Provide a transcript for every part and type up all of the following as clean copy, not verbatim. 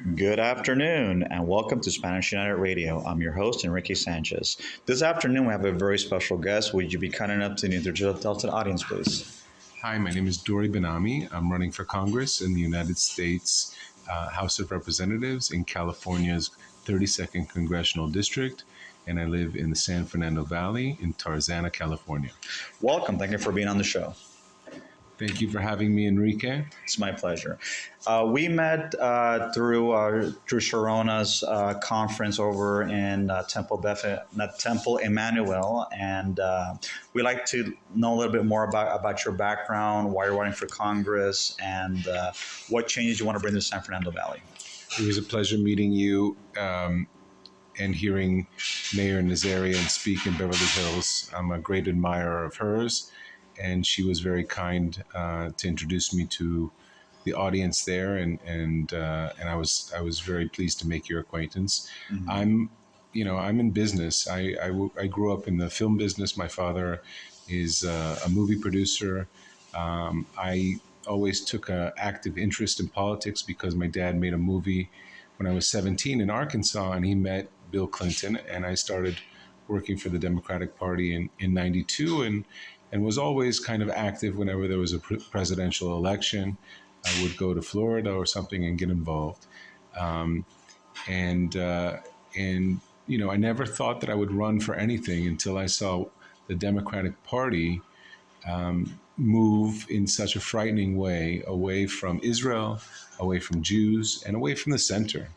Good afternoon, and welcome to Spanish United Radio. I'm your host, Enrique Sanchez. This afternoon, we have a very special guest. Would you be kind enough to introduce yourself to the audience, please? Hi, my name is Dory Benami. I'm running for Congress in the United States House of Representatives in California's 32nd Congressional District, and I live in the San Fernando Valley in Tarzana, California. Welcome. Thank you for being on the show. Thank you for having me, Enrique. It's my pleasure. We met through Sharona's conference over in Temple Emmanuel, and we'd like to know a little bit more about your background, why you're running for Congress, and what changes you want to bring to the San Fernando Valley. It was a pleasure meeting you and hearing Mayor Nazarian speak in Beverly Hills. I'm a great admirer of hers, and she was very kind to introduce me to the audience there, and I was very pleased to make your acquaintance. Mm-hmm. I'm in business. I grew up in the film business. My father is a movie producer. I always took an active interest in politics because my dad made a movie when I was 17 in Arkansas, and he met Bill Clinton, and I started working for the Democratic Party in 92, and was always kind of active whenever there was a presidential election. I would go to Florida or something and get involved. And I never thought that I would run for anything until I saw the Democratic Party move in such a frightening way away from Israel, away from Jews, and away from the center.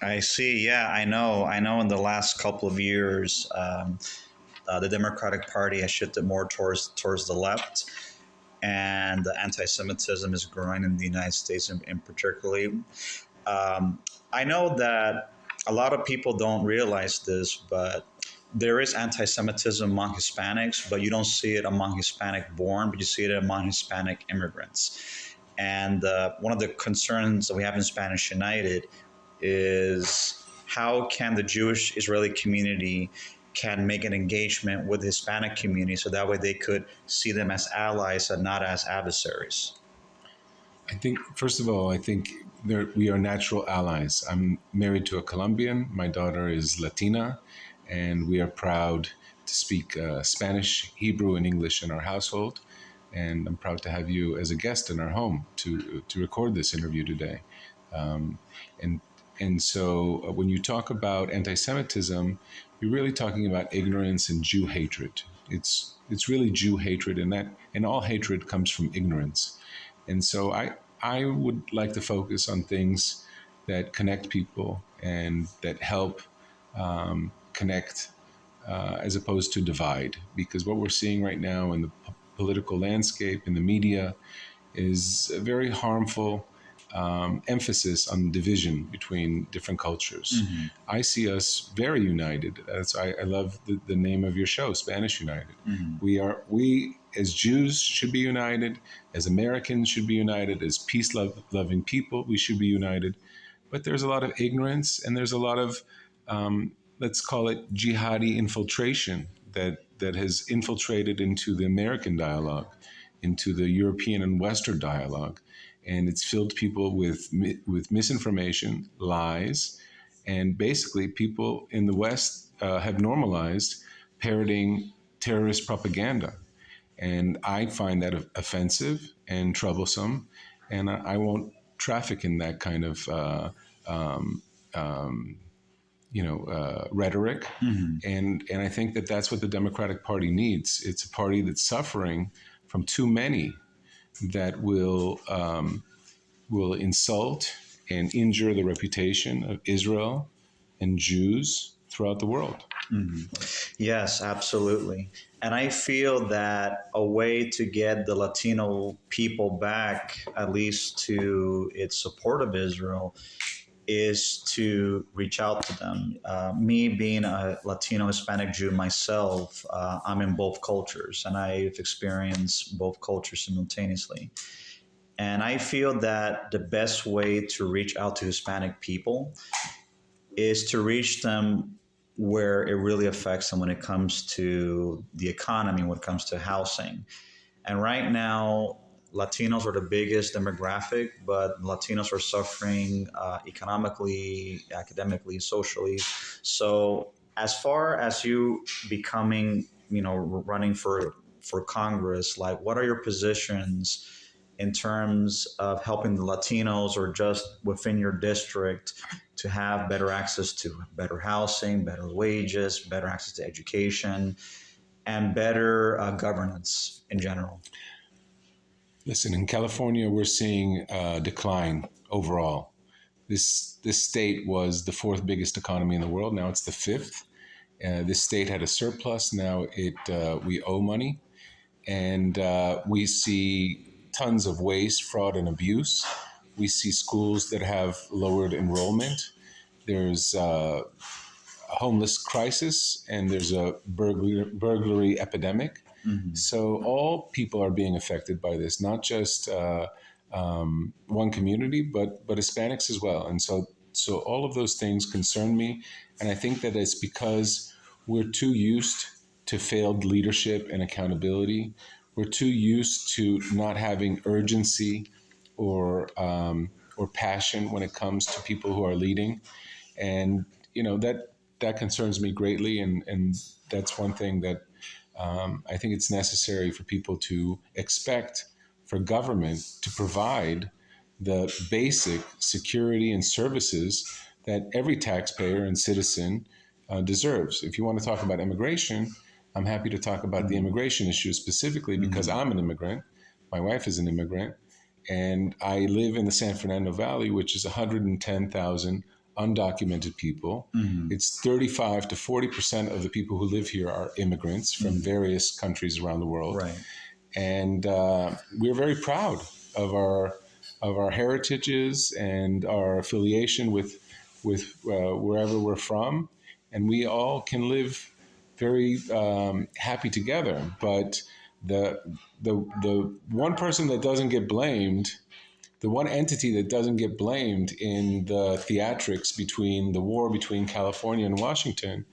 I see. Yeah, I know. In the last couple of years, the Democratic Party has shifted more towards the left, and the anti-Semitism is growing in the United States in particularly. I know that a lot of people don't realize this, but there is anti-Semitism among Hispanics, but you don't see it among Hispanic-born, but you see it among Hispanic immigrants. And one of the concerns that we have in Spanish United is how can the Jewish Israeli community can make an engagement with the Hispanic community so that way they could see them as allies and not as adversaries? I think, first of all, we are natural allies. I'm married to a Colombian. My daughter is Latina, and we are proud to speak Spanish, Hebrew, and English in our household. And I'm proud to have you as a guest in our home to record this interview today. And so when you talk about anti-Semitism, you're really talking about ignorance and Jew hatred. It's really Jew hatred, and all hatred comes from ignorance. And so I would like to focus on things that connect people and that help connect as opposed to divide. Because what we're seeing right now in the political landscape, in the media, is a very harmful emphasis on division between different cultures. Mm-hmm. I see us very united. I love the name of your show, Spanish United. Mm-hmm. We as Jews should be united, as Americans should be united, as peace-loving people, we should be united. But there's a lot of ignorance, and there's a lot of, let's call it jihadi infiltration that has infiltrated into the American dialogue, into the European and Western dialogue. And it's filled people with misinformation, lies, and basically people in the West have normalized parroting terrorist propaganda. And I find that offensive and troublesome, and I won't traffic in that kind of rhetoric. Mm-hmm. And I think that that's what the Democratic Party needs. It's a party that's suffering from too many that will insult and injure the reputation of Israel and Jews throughout the world. Mm-hmm. Yes, absolutely. And I feel that a way to get the Latino people back, at least to its support of Israel, is to reach out to them. Me being a Latino Hispanic Jew myself, I'm in both cultures, and I've experienced both cultures simultaneously. And I feel that the best way to reach out to Hispanic people is to reach them where it really affects them when it comes to the economy, when it comes to housing. And right now, Latinos are the biggest demographic, but Latinos are suffering economically, academically, socially. So, as far as you becoming, running for Congress, like, what are your positions in terms of helping the Latinos or just within your district to have better access to better housing, better wages, better access to education, and better governance in general? Listen, in California, we're seeing a decline overall. This state was the fourth biggest economy in the world. Now it's the fifth. This state had a surplus. Now we owe money, and we see tons of waste, fraud, and abuse. We see schools that have lowered enrollment. There's a homeless crisis, and there's a burglary epidemic. Mm-hmm. So all people are being affected by this, not just one community, but Hispanics as well. And so all of those things concern me, and I think that it's because we're too used to failed leadership and accountability. We're too used to not having urgency or passion when it comes to people who are leading, and that concerns me greatly, and that's one thing that I think it's necessary for people to expect for government to provide the basic security and services that every taxpayer and citizen deserves. If you want to talk about immigration, I'm happy to talk about the immigration issue specifically because I'm an immigrant. My wife is an immigrant, and I live in the San Fernando Valley, which is 110,000 undocumented people. Mm-hmm. It's 35 to 40% of the people who live here are immigrants from various countries around the world. Right. And we're very proud of our heritages and our affiliation with wherever we're from, and we all can live very happy together. But the one person that doesn't get blamed, the one entity that doesn't get blamed in the theatrics between the war between California and Washington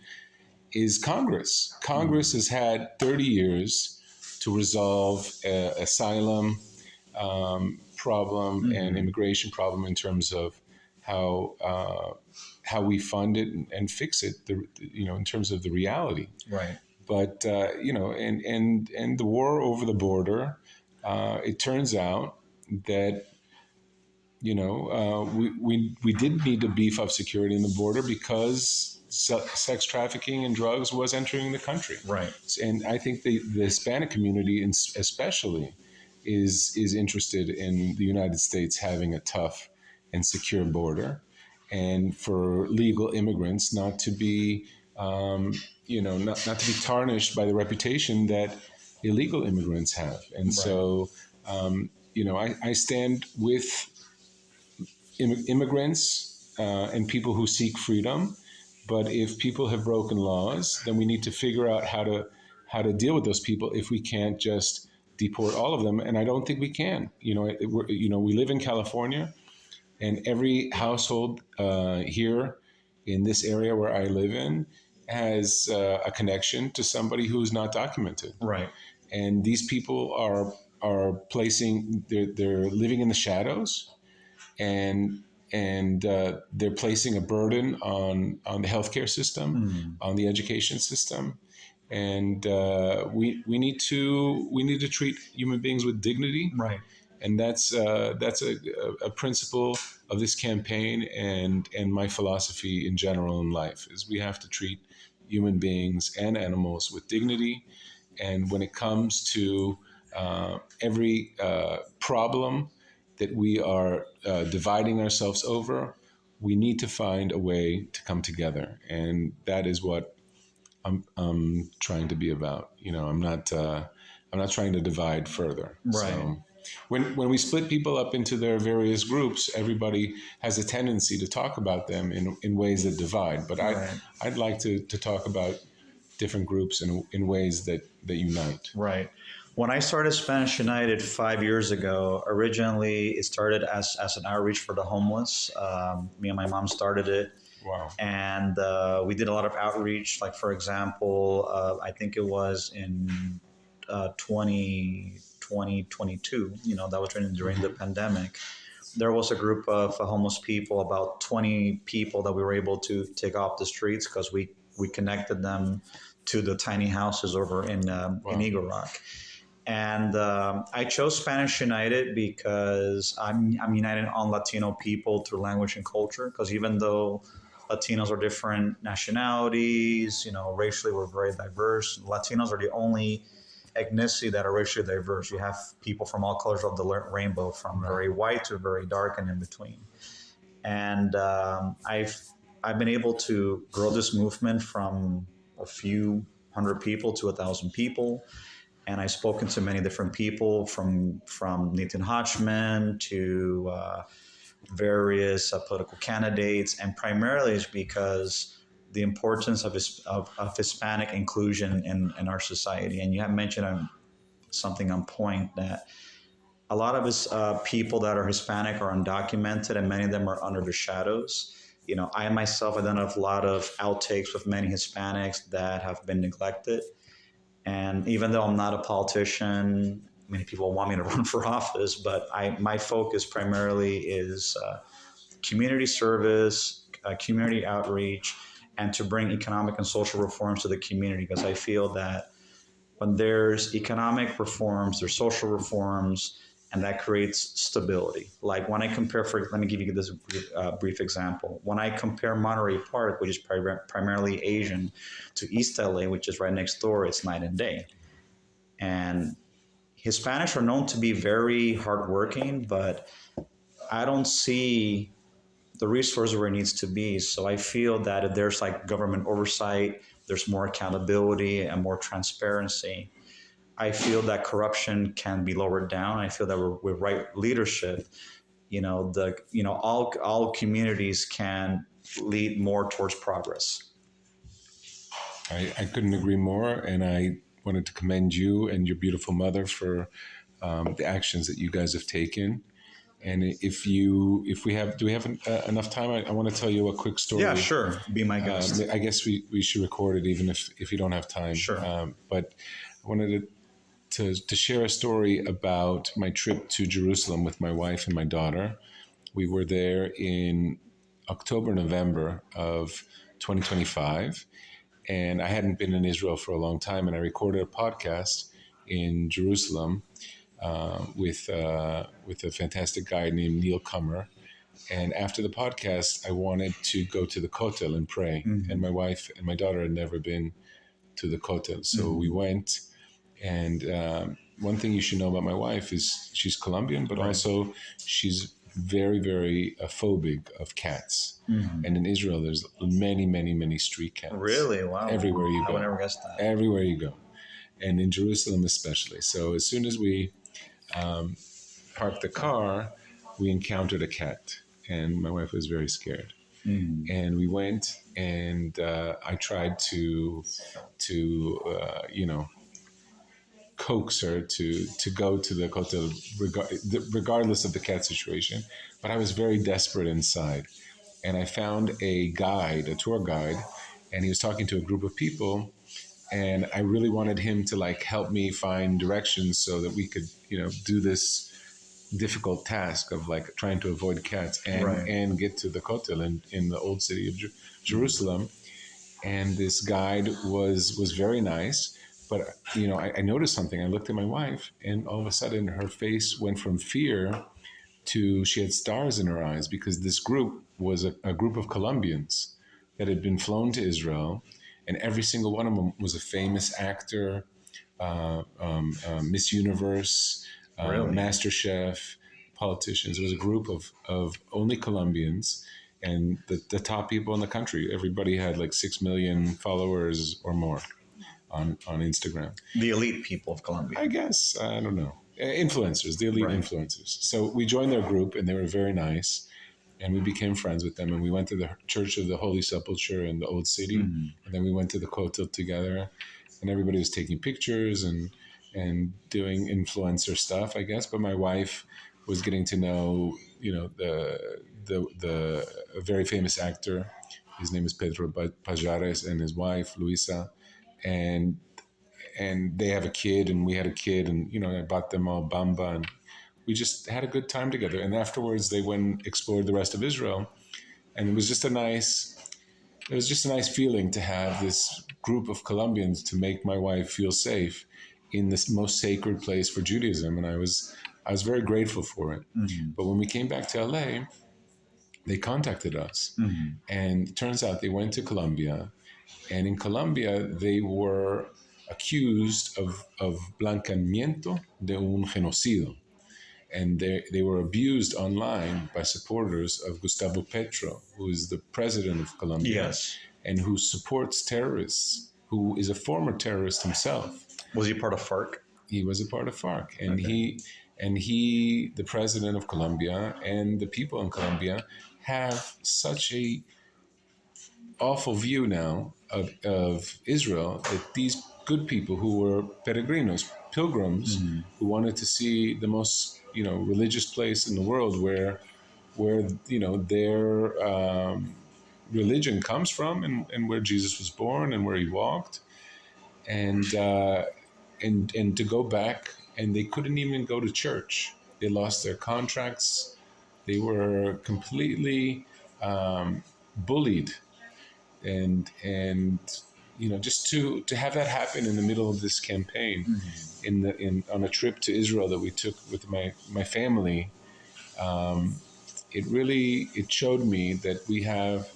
is Congress. Congress has had 30 years to resolve asylum problem and immigration problem in terms of how we fund it and fix it, in terms of the reality. Right. But and the war over the border, it turns out that we did need to beef up security in the border because sex trafficking and drugs was entering the country. Right. And I think the Hispanic community, especially, is interested in the United States having a tough and secure border, and for legal immigrants not to be, not to be tarnished by the reputation that illegal immigrants have. And Right. so, I stand with immigrants and people who seek freedom. But if people have broken laws, then we need to figure out how to deal with those people if we can't just deport all of them. And I don't think we can. We live in California, and every household here in this area where I live in has a connection to somebody who's not documented. Right. And these people are placing they're living in the shadows, and they're placing a burden on the healthcare system, on the education system, and we need to treat human beings with dignity. Right. And that's a principle of this campaign and my philosophy in general in life is we have to treat human beings and animals with dignity. And when it comes to every problem that we are dividing ourselves over, we need to find a way to come together, and that is what I'm trying to be about. I'm not trying to divide further. Right. So when we split people up into their various groups, everybody has a tendency to talk about them in ways that divide. But Right. I'd like to talk about different groups in ways that unite. Right. When I started Spanish United 5 years ago, originally it started as an outreach for the homeless. Me and my mom started it. Wow. And we did a lot of outreach. Like, for example, I think it was in 2012 2022. That was during the pandemic. There was a group of homeless people, about 20 people that we were able to take off the streets because we connected them to the tiny houses over in Wow. Eagle Rock. And I chose Spanish United because I'm united on Latino people through language and culture. Because even though Latinos are different nationalities, racially we're very diverse. Latinos are the only ethnicity that are racially diverse. You have people from all colors of the rainbow, from Right. very white to very dark and in between. And I've been able to grow this movement from a few hundred people to 1,000 people, and I've spoken to many different people from Nathan Hodgman to various political candidates, and primarily it's because the importance of Hispanic inclusion in our society. And you have mentioned something on point, that a lot of us people that are Hispanic are undocumented, and many of them are under the shadows. I myself have done a lot of outtakes with many Hispanics that have been neglected. And even though I'm not a politician, many people want me to run for office, but my focus primarily is community service, community outreach, and to bring economic and social reforms to the community. Because I feel that when there's economic reforms, there's social reforms, and that creates stability. Like when I compare, let me give you this brief example. When I compare Monterey Park, which is primarily Asian, to East LA, which is right next door, it's night and day. And Hispanics are known to be very hardworking, but I don't see the resource where it needs to be. So I feel that if there's like government oversight, there's more accountability and more transparency, I feel that corruption can be lowered down. I feel that with right leadership, all communities can lead more towards progress. I couldn't agree more, and I wanted to commend you and your beautiful mother for the actions that you guys have taken. And if we have, do we have enough time? I want to tell you a quick story. Yeah, sure. Be my guest. I guess we should record it even if you don't have time. Sure. But I wanted to share a story about my trip to Jerusalem with my wife and my daughter. We were there in October, November of 2025, and I hadn't been in Israel for a long time, and I recorded a podcast in Jerusalem with a fantastic guy named Neil Kummer. And after the podcast, I wanted to go to the Kotel and pray. Mm-hmm. And my wife and my daughter had never been to the Kotel. So mm-hmm. we went. And one thing you should know about my wife is she's Colombian, but right. also she's very, very phobic of cats. Mm-hmm. And in Israel, there's many, many, many street cats. Really? Wow. Everywhere you go. I would never guess that. Everywhere you go. And in Jerusalem especially. So as soon as we parked the car, we encountered a cat. And my wife was very scared. Mm. And we went, and I tried to coax her to go to the hotel, regardless of the cat situation. But I was very desperate inside. And I found a tour guide, and he was talking to a group of people. And I really wanted him to help me find directions so that we could, do this difficult task of trying to avoid cats and get to the Kotel in the old city of Jerusalem. And this guide was very nice, but I noticed something. I looked at my wife, and all of a sudden her face went from fear to she had stars in her eyes, because this group was a group of Colombians that had been flown to Israel, and every single one of them was a famous actor, Miss Universe, really? Master Chef, politicians. It was a group of only Colombians, and the top people in the country. Everybody had 6 million followers or more on Instagram. The elite people of Colombia. I guess. I don't know. Influencers, the elite influencers. So we joined their group, and they were very nice, and we became friends with them, and we went to the Church of the Holy Sepulchre in the Old City, and then we went to the Kotel together, and everybody was taking pictures and doing influencer stuff, I guess. But my wife was getting to know, the a very famous actor. His name is Pedro Pajares, and his wife Luisa, and and they have a kid, and we had a kid, and I bought them all bamba, and we just had a good time together. And afterwards, they went and explored the rest of Israel, and it was just a nice feeling to have this group of Colombians to make my wife feel safe in this most sacred place for Judaism, and I was very grateful for it. Mm-hmm. But when we came back to LA, they contacted us, Mm-hmm. and it turns out they went to Colombia, and in Colombia they were accused of blanqueamiento de un genocidio, and they were abused online by supporters of Gustavo Petro, who is the president of Colombia, Yes. and who supports terrorists, who is a former terrorist himself. Was he part of FARC? He was a part of FARC, and Okay. the president of Colombia, and the people in Colombia have such a awful view now of Israel, that these good people who were peregrinos, pilgrims, Mm-hmm. who wanted to see the most religious place in the world, where their religion comes from, and where Jesus was born and where he walked, and and to go back, and they couldn't even go to church. They lost their contracts. They were completely bullied, and just to have that happen in the middle of this campaign, Mm-hmm. in on a trip to Israel that we took with my family. It showed me that we have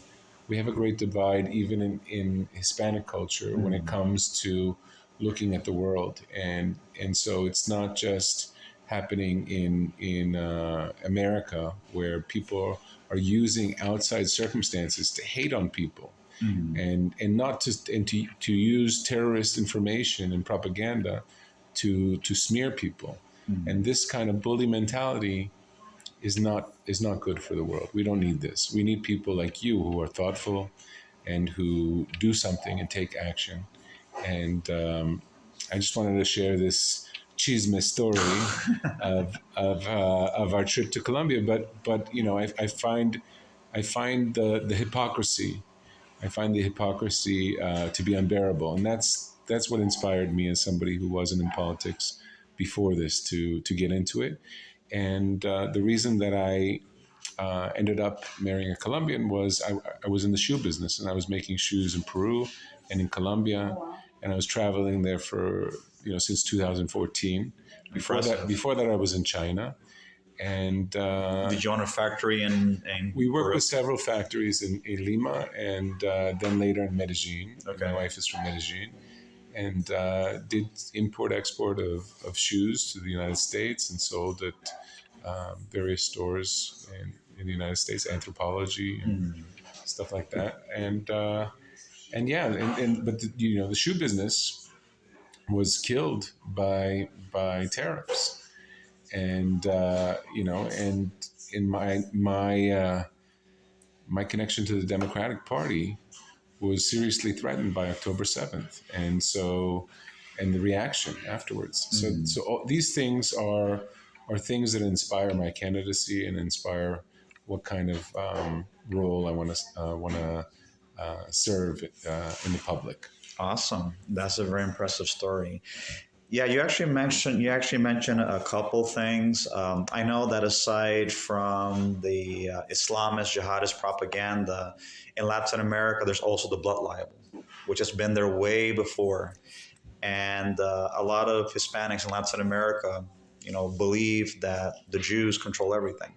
a great divide, even in Hispanic culture, when it Mm-hmm. comes to looking at the world, and so it's not just happening in America, where people are using outside circumstances to hate on people, Mm-hmm. and not to use terrorist information and propaganda to smear people, Mm-hmm. and this kind of bully mentality is not good for the world. We don't need this. We need people like you, who are thoughtful and who do something and take action. And I just wanted to share this chisme story of our trip to Colombia. But I find the hypocrisy. I find the hypocrisy to be unbearable, and that's what inspired me, as somebody who wasn't in politics before this, to get into it. And the reason that I ended up marrying a Colombian was I was in the shoe business, and I was making shoes in Peru and in Colombia, and I was traveling there for since 2014. Impressive. Before that, I was in China, and Did you own a factory in we worked Peru? with several factories in Lima, and then later in Medellin. Okay. My wife is from Medellin, and did import export of shoes to the United States, and sold at various stores in the United States, Anthropology and Mm-hmm. stuff like that. And yeah, but the shoe business was killed by tariffs, and and in my connection to the Democratic Party was seriously threatened by October 7th, and the reaction afterwards. Mm-hmm. So all, these things are things that inspire my candidacy and inspire what kind of role I want to serve in the public. Awesome. That's a very impressive story. Yeah, you actually mentioned a couple things. I know that aside from the Islamist jihadist propaganda in Latin America, there's also the blood libel, which has been there way before, and a lot of Hispanics in Latin America, believe that the Jews control everything.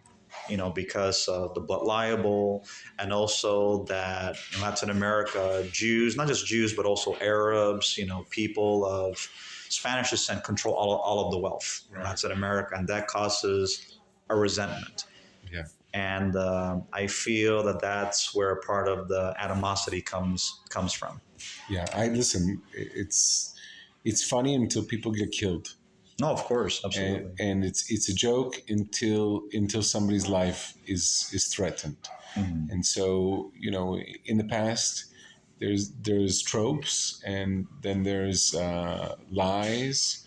Because of the blood libel, and also that in Latin America, Jews, not just Jews, but also Arabs, people of Spanish descent control all of the wealth in Right. Latin America, and that causes a resentment. Yeah. And I feel that that's where part of the animosity comes from. Yeah. I listen. It's funny until people get killed, No, of course, and absolutely. it's a joke until somebody's life is threatened. Mhm. And so in the past, there's tropes, and then there's lies,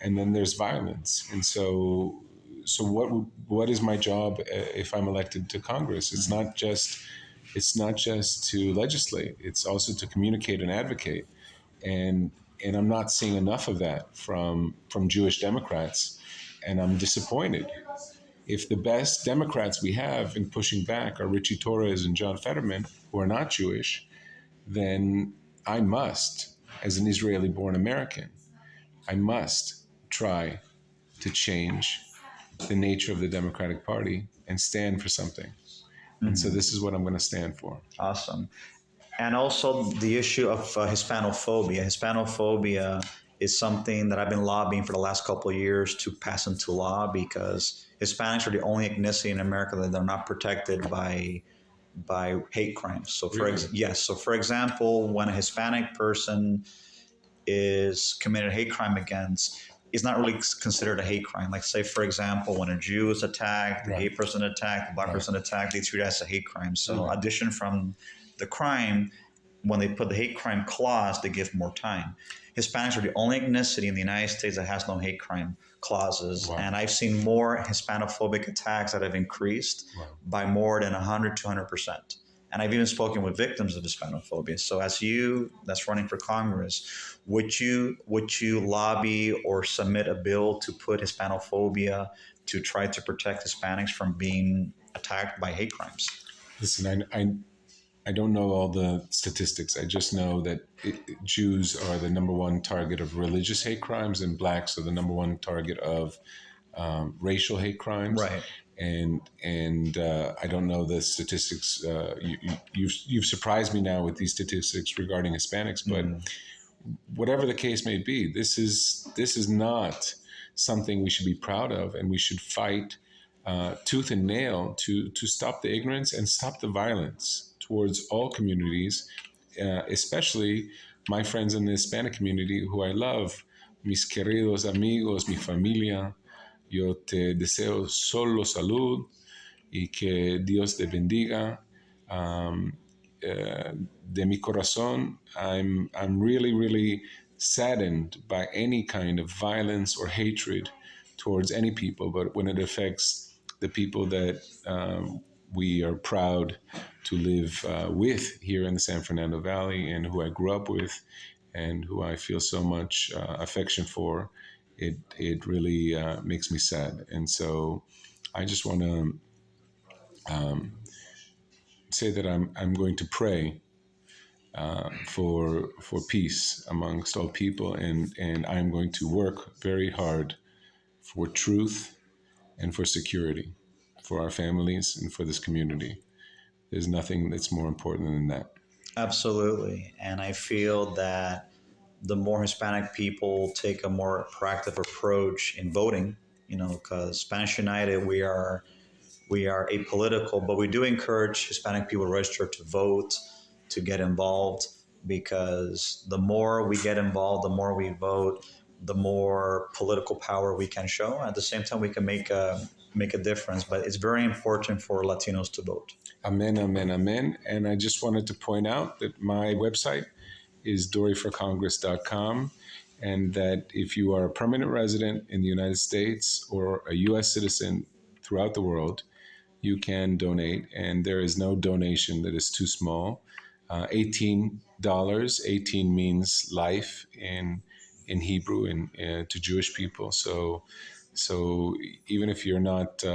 and then there's violence. And so what is my job if I'm elected to Congress? It's not just to legislate. It's also to communicate and advocate. And and I'm not seeing enough of that from Jewish Democrats, and I'm disappointed. If the best Democrats we have in pushing back are Richie Torres and John Fetterman, who are not Jewish, then I must, as an Israeli born American, I must try to change the nature of the Democratic Party and stand for something. And so this is what I'm going to stand for. Awesome. And also the issue of Hispanophobia. Hispanophobia is something that I've been lobbying for the last couple of years to pass into law because Hispanics are the only ethnicity in America that are not protected by hate crimes. So Really? yes, so for example, when a Hispanic person is committed a hate crime against, it's not really considered a hate crime. Like say for example, when a Jew is attacked, the Right. gay person attacked, the black Right. person attacked, they treat it as a hate crime. So Right. addition from the crime, when they put the hate crime clause, they give more time. Hispanics are the only ethnicity in the United States that has no hate crime clauses. Wow. And I've seen more Hispanophobic attacks that have increased Wow. by more than 100, 200%. And I've even spoken with victims of Hispanophobia. So as you that's running for Congress, would you lobby or submit a bill to put Hispanophobia to try to protect Hispanics from being attacked by hate crimes? Listen, I don't know all the statistics. I just know that Jews are the number one target of religious hate crimes, and blacks are the number one target of racial hate crimes. Right. And I don't know the statistics. You've surprised me now with these statistics regarding Hispanics, but whatever the case may be, this is not something we should be proud of, and we should fight tooth and nail to stop the ignorance and stop the violence towards all communities, especially my friends in the Hispanic community who I love, mis queridos amigos, mi familia. Yo te deseo solo salud y que Dios te bendiga. Um, de mi corazón, I'm really, really saddened by any kind of violence or hatred towards any people, but when it affects the people that we are proud to live with here in the San Fernando Valley and who I grew up with and who I feel so much affection for, it really makes me sad. And so I just want to say that I'm going to pray for peace amongst all people, and I'm going to work very hard for truth and for security for our families and for this community. There's nothing that's more important than that. Absolutely. And I feel that the more Hispanic people take a more proactive approach in voting, because Spanish United, we are apolitical, but we do encourage Hispanic people to register to vote, to get involved, because the more we get involved, the more we vote, the more political power we can show. At the same time, we can make a difference. But it's very important for Latinos to vote. Amen, amen, amen. And I just wanted to point out that my website is doryforcongress.com, and that if you are a permanent resident in the United States or a U.S. citizen throughout the world, you can donate, and there is no donation that is too small. $18. 18 means life in Hebrew and to Jewish people. So even if you're not